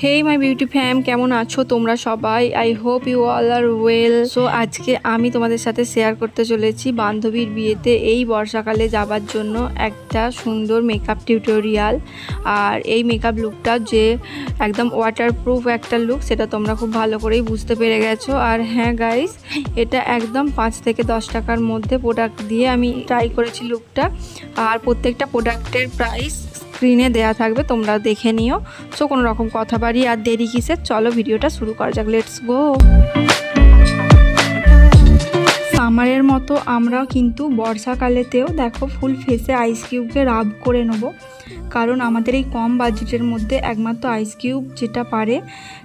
হেই মাই beauty ফ্যাম, কেমন আছো তোমরা সবাই? I hope you all are well. So আজকে আমি তোমাদের সাথে শেয়ার করতে চলেছি বান্ধবীর বিয়েতে এই বর্ষাকালে যাবার জন্য একটা সুন্দর মেকআপ টিউটোরিয়াল। আর এই মেকআপ লুকটা যে একদম ওয়াটারপ্রুফ একটা লুক, সেটা তোমরা খুব ভালো করেই বুঝতে পেরে গেছো। আর হ্যাঁ গাইস, এটা একদম 5 থেকে 10 টাকার মধ্যে প্রোডাক্ট দিয়ে আমি ট্রাই করেছি লুকটা। আর প্রত্যেকটা প্রোডাক্টের প্রাইস স্ক্রিনে দেয়া থাকবে, তোমরা দেখে নিও। সো কোনো রকম কথা বাড়ি আর দেরি কিসের, চলো ভিডিওটা শুরু করা যাক। Let's go. সামারের মতো আমরাও কিন্তু বর্ষাকালেতেও দেখো ফুল ফেসে আইস কিউবকে রাব করে নেবো, কারণ আমাদের এই কম বাজেটের মধ্যে একমাত্র আইস কিউব যেটা পারে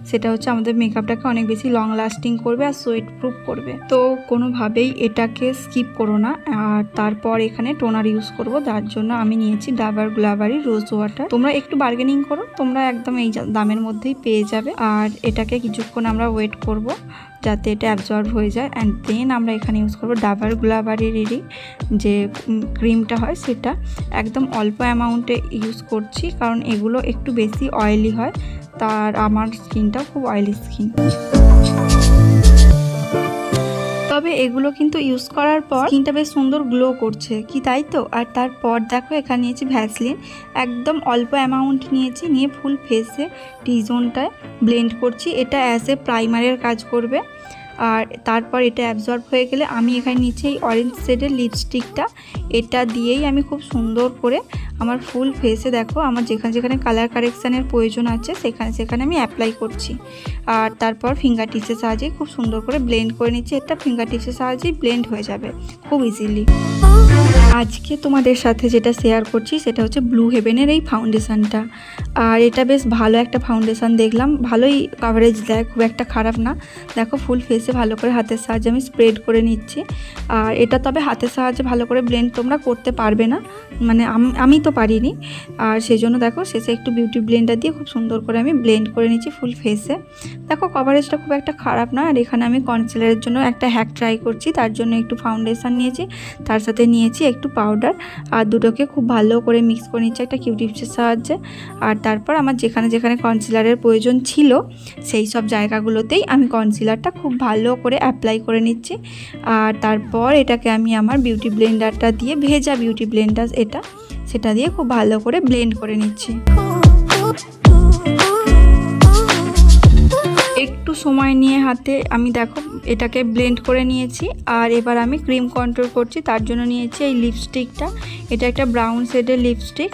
সেটা হচ্ছে আমাদের মেকআপটাকে অনেক বেশি লং লাস্টিং করবে আর সোয়েট প্রুফ করবে। তো কোনোভাবেই এটাকে স্কিপ করো না। আর তারপর এখানে টোনার ইউজ করব, তার জন্য আমি নিয়েছি ডাবার গ্লাবারি রোজ ওয়াটার। তোমরা একটু বার্গেনিং করো, তোমরা একদম এই দামের মধ্যেই পেয়ে যাবে। আর এটাকে কিছুক্ষণ আমরা ওয়েট করব যাতে এটা অ্যাবজর্ব হয়ে যায়। অ্যান্ড দেন আমরা এখানে ইউজ করবো ডাবার গ্লাবারিরই যে ক্রিমটা হয়, সেটা একদম অল্প অ্যামাউন্টে ইউজ করছি, কারণ এগুলো একটু বেশি অয়েলি হয়, তার আমার স্কিনটাও খুব অয়েলি স্কিন। তবে এগুলো কিন্তু ইউজ করার পর স্কিনটা বেশ সুন্দর গ্লো করছে, কি তাই তো? আর তারপর দেখো এখানে নিয়েছি ভ্যাসলিন, একদম অল্প অ্যামাউন্ট নিয়েছি, নিয়ে ফুল ফেসে টি জোনটায় ব্লেন্ড করছি। এটা অ্যাজ এ প্রাইমারের কাজ করবে। আর তারপর এটা অ্যাবজর্ব হয়ে গেলে আমি এখানে নিচে এই অরেঞ্জ শেডের লিপস্টিকটা, এটা দিয়েই আমি খুব সুন্দর করে আমার ফুল ফেসে দেখো আমার যেখানে যেখানে কালার কারেকশানের প্রয়োজন আছে সেখানে আমি অ্যাপ্লাই করছি। আর তারপর ফিঙ্গার টিপসের সাহায্যে খুব সুন্দর করে ব্লেন্ড করে নিচ্ছি। এটা ফিঙ্গার টিপসের সাহায্যেই ব্লেন্ড হয়ে যাবে খুব ইজিলি। আজকে তোমাদের সাথে যেটা শেয়ার করছি সেটা হচ্ছে ব্লু হেভেনের এই ফাউন্ডেশানটা। আর এটা বেশ ভালো একটা ফাউন্ডেশান, দেখলাম ভালোই কভারেজ দেয়, খুব একটা খারাপ না। দেখো ফুল ফেসে ভালো করে হাতের সাহায্যে আমি স্প্রেড করে নিচ্ছি। আর এটা তবে হাতের সাহায্যে ভালো করে ব্লেন্ড তোমরা করতে পারবে না, মানে আমি তো পারিনি। আর সেই জন্য দেখো শেষে একটু বিউটি ব্লেন্ডার দিয়ে খুব সুন্দর করে আমি ব্লেন্ড করে নিচ্ছি ফুল ফেসে। দেখো কভারেজটা খুব একটা খারাপ না। আর এখানে আমি কনসিলারের জন্য একটা হ্যাক ট্রাই করছি, তার জন্য একটু ফাউন্ডেশান নিয়েছি, তার সাথে নিয়েছি একটু পাউডার, আর দুটোকে খুব ভালো করে মিক্স করে নিচ্ছি একটা কিউটিপসের সাহায্যে। আর তারপর আমার যেখানে যেখানে কনসিলারের প্রয়োজন ছিল সেই সব জায়গাগুলোতেই আমি কনসিলারটা খুব ভালো করে অ্যাপ্লাই করে নিচ্ছি। আর তারপর এটাকে আমি আমার বিউটি ব্লেন্ডারটা দিয়ে, ভেজা বিউটি ব্লেন্ডার এটা, সেটা দিয়ে খুব ভালো করে ব্লেন্ড করে নিচ্ছি। একটু সময় নিয়ে হাতে আমি দেখো এটাকে ব্লেন্ড করে নিয়েছি। আর এবার আমি ক্রিম কন্ট্রোল করছি, তার জন্য নিয়েছি এই লিপস্টিকটা। এটা একটা ব্রাউন শেডের লিপস্টিক।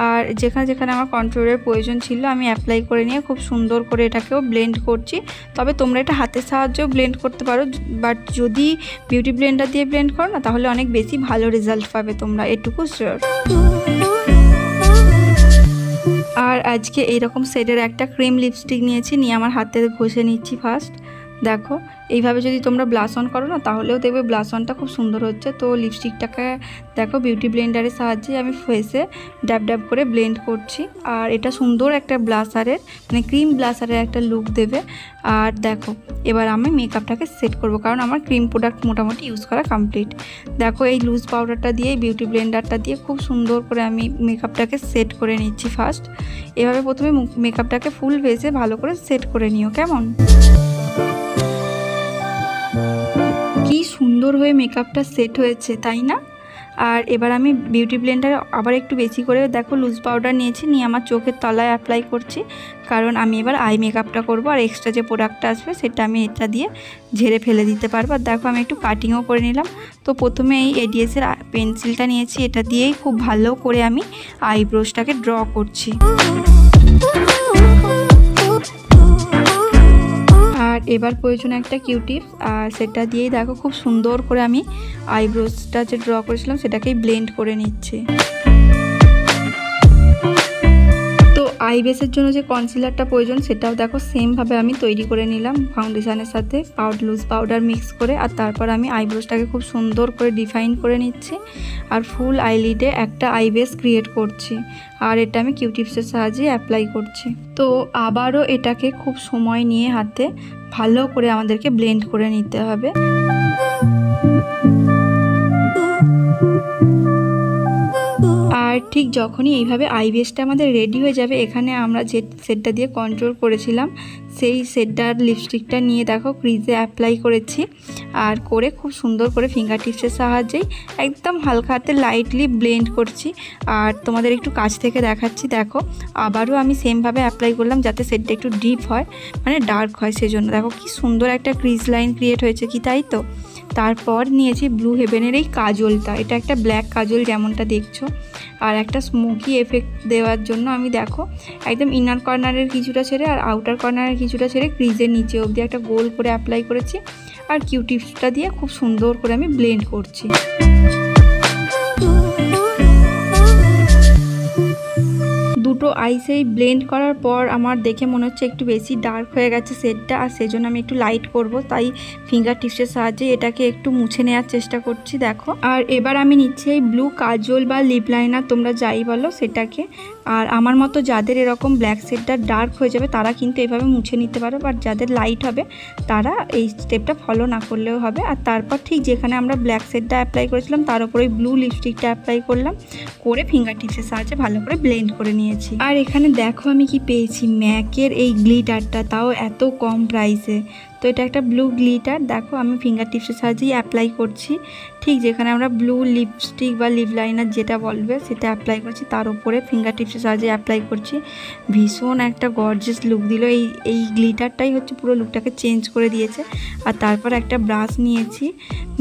আর যেখানে যেখানে আমার কন্ট্রোলের প্রয়োজন ছিল আমি অ্যাপ্লাই করে নিয়ে খুব সুন্দর করে এটাকেও ব্লেন্ড করছি। তবে তোমরা এটা হাতের সাহায্যেও ব্লেন্ড করতে পারো, বাট যদি বিউটি ব্লেন্ডার দিয়ে ব্লেন্ড করো না তাহলে অনেক বেশি ভালো রেজাল্ট পাবে তোমরা, এটুকু শিওর। আর আজকে এইরকম শেডের একটা ক্রিম লিপস্টিক নিয়েছি, নিয়ে আমার হাতে ঘষে নিচ্ছি ফার্স্ট। দেখো এইভাবে যদি তোমরা ব্লাশ অন করো না তাহলেও দেখবে ব্লাশ অনটা খুব সুন্দর হচ্ছে। তো লিপস্টিকটাকে দেখো বিউটি ব্লেন্ডারের সাহায্যে আমি ফেসে ড্যাব ড্যাব করে ব্লেন্ড করছি। আর এটা সুন্দর একটা ব্লাশারের, মানে ক্রিম ব্লাশারের একটা লুক দেবে। আর দেখো এবার আমি মেকআপটাকে সেট করব, কারণ আমার ক্রিম প্রোডাক্ট মোটামুটি ইউজ করা কমপ্লিট। দেখো এই লুজ পাউডারটা দিয়ে, বিউটি ব্লেন্ডারটা দিয়ে খুব সুন্দর করে আমি মেকআপটাকে সেট করে নিচ্ছি ফার্স্ট। এভাবে প্রথমে মেকআপটাকে ফুল ফেসে ভালো করে সেট করে নিও, কেমন? কি সুন্দর হয়ে মেকআপটা সেট হয়েছে, তাই না? আর এবার আমি বিউটি ব্লেন্ডারে আবার একটু বেশি করে দেখো লুজ পাউডার নিয়েছি, নিয়ে আমার চোখের তলায় অ্যাপ্লাই করছি, কারণ আমি এবার আই মেকআপটা করব। আর এক্সট্রা যে প্রোডাক্টটা আসবে সেটা আমি এটা দিয়ে ঝেড়ে ফেলে দিতে পারবো। আর দেখো আমি একটু কাটিংও করে নিলাম। তো প্রথমে এই এডিএসের পেন্সিলটা নিয়েছি, এটা দিয়েই খুব ভালো করে আমি আইব্রোসটাকে ড্র করছি। আর এবার প্রয়োজন একটা কিউটিপ, আর সেটা দিয়েই দেখো খুব সুন্দর করে আমি আইব্রোসটা যে ড্র করেছিলাম সেটাকেই ব্লেন্ড করে নিচ্ছি। তো আই বেসের জন্য যে কনসিলারটা প্রয়োজন সেটাও দেখো সেমভাবে আমি তৈরি করে নিলাম ফাউন্ডেশনের সাথে লুজ পাউডার মিক্স করে। আর তারপর আমি আইব্রোসটাকে খুব সুন্দর করে ডিফাইন করে নিচ্ছি, আর ফুল আইলিডে একটা আই বেস ক্রিয়েট করছি। আর এটা আমি কিউটিপসের সাহায্যে অ্যাপ্লাই করছি। তো আবারও এটাকে খুব সময় নিয়ে হাতে ভালো করে আমাদেরকে ব্লেন্ড করে নিতে হবে। আর আর ঠিক যখনই এইভাবে আই বেসটা আমাদের রেডি হয়ে যাবে, এখানে আমরা যে সেটটা দিয়ে কন্ট্রোল করেছিলাম সেই সেটটার লিপস্টিকটা নিয়ে দেখো ক্রিজে অ্যাপ্লাই করেছি। আর করে খুব সুন্দর করে ফিঙ্গার টিপসের সাহায্যেই একদম হালকা হাতে লাইটলি ব্লেন্ড করছি। আর তোমাদের একটু কাছ থেকে দেখাচ্ছি, দেখো আবারও আমি সেমভাবে অ্যাপ্লাই করলাম যাতে সেটটা একটু ডিপ হয়, মানে ডার্ক হয়। সেজন্য দেখো কি সুন্দর একটা ক্রিজ লাইন ক্রিয়েট হয়েছে, কি তাই তো। তারপর নিয়েছি ব্লু হেভেনের এই কাজলটা, এটা একটা ব্ল্যাক কাজল যেমনটা দেখছো। আর একটা স্মোকি এফেক্ট দেওয়ার জন্য আমি দেখো একদম ইনার কর্নারের কিছুটা ছেড়ে আর আউটার কর্নারের কিছুটা ছেড়ে ক্রিজের নিচে অবধি একটা গোল করে অ্যাপ্লাই করেছি। আর কিউ টিপসটা দিয়ে খুব সুন্দর করে আমি ব্লেন্ড করছি। দুটো আইসেই ব্লেন্ড করার পর আমার দেখে মনে হচ্ছে একটু বেশি ডার্ক হয়ে গেছে সেটটা, আর সেজন্য আমি একটু লাইট করব, তাই ফিঙ্গার টিপসের সাহায্যে এটাকে একটু মুছে নেওয়ার চেষ্টা করছি দেখো। আর এবার আমি নিচ্ছি এই ব্লু কাজল বা লিপ লাইনার, তোমরা যাই বলো সেটাকে। আর আমার মতো যাদের এরকম ব্ল্যাক সেটটা ডার্ক হয়ে যাবে তারা কিন্তু এভাবে মুছে নিতে পারো, বাট যাদের লাইট হবে তারা এই স্টেপটা ফলো না করলেও হবে। আর তারপর ঠিক যেখানে আমরা ব্ল্যাক সেটটা অ্যাপ্লাই করেছিলাম তার উপরে ব্লু লিপস্টিকটা অ্যাপ্লাই করলাম, করে ফিঙ্গার টিপসের সাহায্যে ভালো করে ব্লেন্ড করে নিয়েছি। আর এখানে দেখো আমি কি পেয়েছি, ম্যাকের এই গ্লিটারটা, তাও এত কম প্রাইসে। তো এটা একটা ব্লু গ্লিটার, দেখো আমি ফিঙ্গার টিপসের সাহায্যেই অ্যাপ্লাই করছি। ঠিক যেখানে আমরা ব্লু লিপস্টিক বা লিপ লাইনার যেটা বলবে সেটা অ্যাপ্লাই করছি তার উপরে ফিঙ্গার টিপসের সাহায্যে অ্যাপ্লাই করছি। ভীষণ একটা গর্জিয়াস লুক দিল, এই গ্লিটারটাই হচ্ছে পুরো লুকটাকে চেঞ্জ করে দিয়েছে। আর তারপর একটা ব্রাশ নিয়েছি,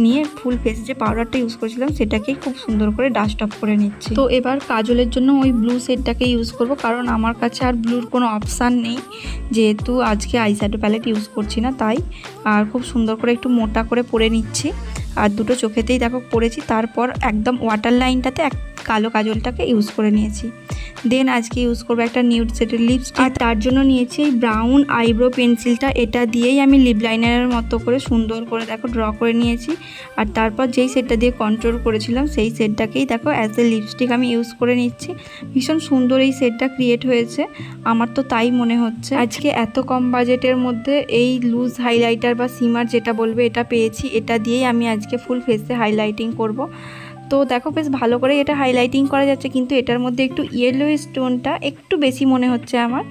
নিয়ে ফুল ফেসে যে পাউডারটা ইউজ করেছিলাম সেটাকেই খুব সুন্দর করে ডাস্ট অফ করে নিচ্ছি। তো এবার কাজলের জন্য ওই ব্লু শেডটাকে ইউজ করব, কারণ আমার কাছে আর ব্লুর কোনো অপশান নেই, যেহেতু আজকে আইশ্যাডো প্যালেট ইউজ করছি না তাই। আর খুব সুন্দর করে একটু মোটা করে পরে নিচ্ছি, আর দুটো চোখেতেই দেখো পরেছি। তারপর একদম ওয়াটার লাইনটাতে কালো কাজলটাকে ইউজ করে নিয়েছি। দেন আজকে ইউজ করবো একটা নিউড শেডের লিপস্টিক, আর তার জন্য নিয়েছি এই ব্রাউন আইব্রো পেন্সিলটা। এটা দিয়েই আমি লিপ লাইনারের মতো করে সুন্দর করে দেখো ড্র করে নিয়েছি। আর তারপর যেই শেডটা দিয়ে কন্ট্রোল করেছিলাম সেই শেডটাকেই দেখো অ্যাজ এ লিপস্টিক আমি ইউজ করে নিচ্ছি। ভীষণ সুন্দর এই শেডটা ক্রিয়েট হয়েছে, আমার তো তাই মনে হচ্ছে। আজকে এত কম বাজেটের মধ্যে এই লুজ হাইলাইটার বা সিমার যেটা বলবে এটা পেয়েছি, এটা দিয়েই আমি আজকে ফুল ফেসে হাইলাইটিং করব। তো দেখো বেশ ভালো করে এটা হাইলাইটিং করা যাচ্ছে, কিন্তু এটার মধ্যে একটু ইয়েলো স্টোনটা একটু বেশি মনে হচ্ছে আমার।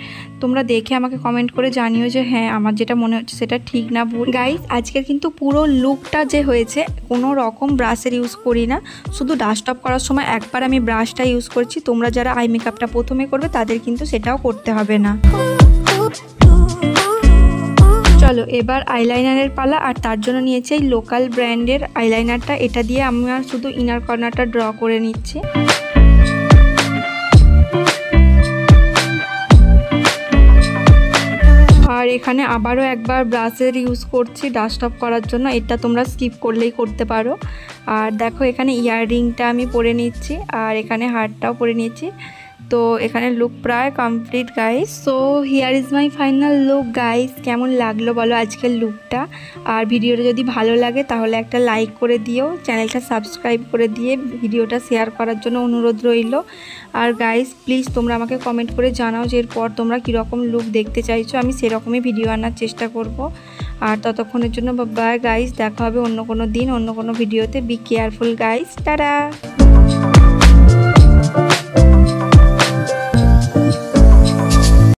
তোমরা দেখে আমাকে কমেন্ট করে জানিও যে হ্যাঁ আমার যেটা মনে হচ্ছে সেটা ঠিক না ভুল। গাইস আজকের কিন্তু পুরো লুকটা যে হয়েছে কোনো রকম ব্রাশের ইউজ করি না, শুধু ডাস্ট অফ করার সময় একবার আমি ব্রাশটা ইউজ করছি। তোমরা যারা আই মেকআপটা প্রথমে করবে তাদের কিন্তু সেটাও করতে হবে না। চলো এবার আইলাইনারের পালা, আর তার জন্য নিয়েছি এই লোকাল ব্র্যান্ডের আইলাইনারটা। এটা দিয়ে আমি শুধু ইনার কর্নারটা ড্র করে নিচ্ছি। আর এখানে আবারও একবার ব্রাশের ইউজ করছি ডাস্ট অফ করার জন্য, এটা তোমরা স্কিপ করলেই করতে পারো। আর দেখো এখানে ইয়াররিংটা আমি পরে নিচ্ছি, আর এখানে হারটাও পরে নিচ্ছি। তো এখানে লুক প্রায় complete guys. So here is my final look guys. কেমন লাগলো বলো আজকের লুকটা? আর ভিডিওটা যদি ভালো লাগে তাহলে একটা লাইক করে দিও, চ্যানেলটা সাবস্ক্রাইব করে দিয়ে ভিডিওটা শেয়ার করার জন্য অনুরোধ রইল। আর গাইস প্লিজ তোমরা আমাকে কমেন্ট করে জানাও যে এরপর তোমরা কীরকম লুক দেখতে চাইছো, আমি সেরকমই ভিডিও আনার চেষ্টা করব। আর ততক্ষণের জন্য বাই গাইস, দেখা হবে অন্য কোনো দিন অন্য কোনো ভিডিওতে। Be careful guys, tata.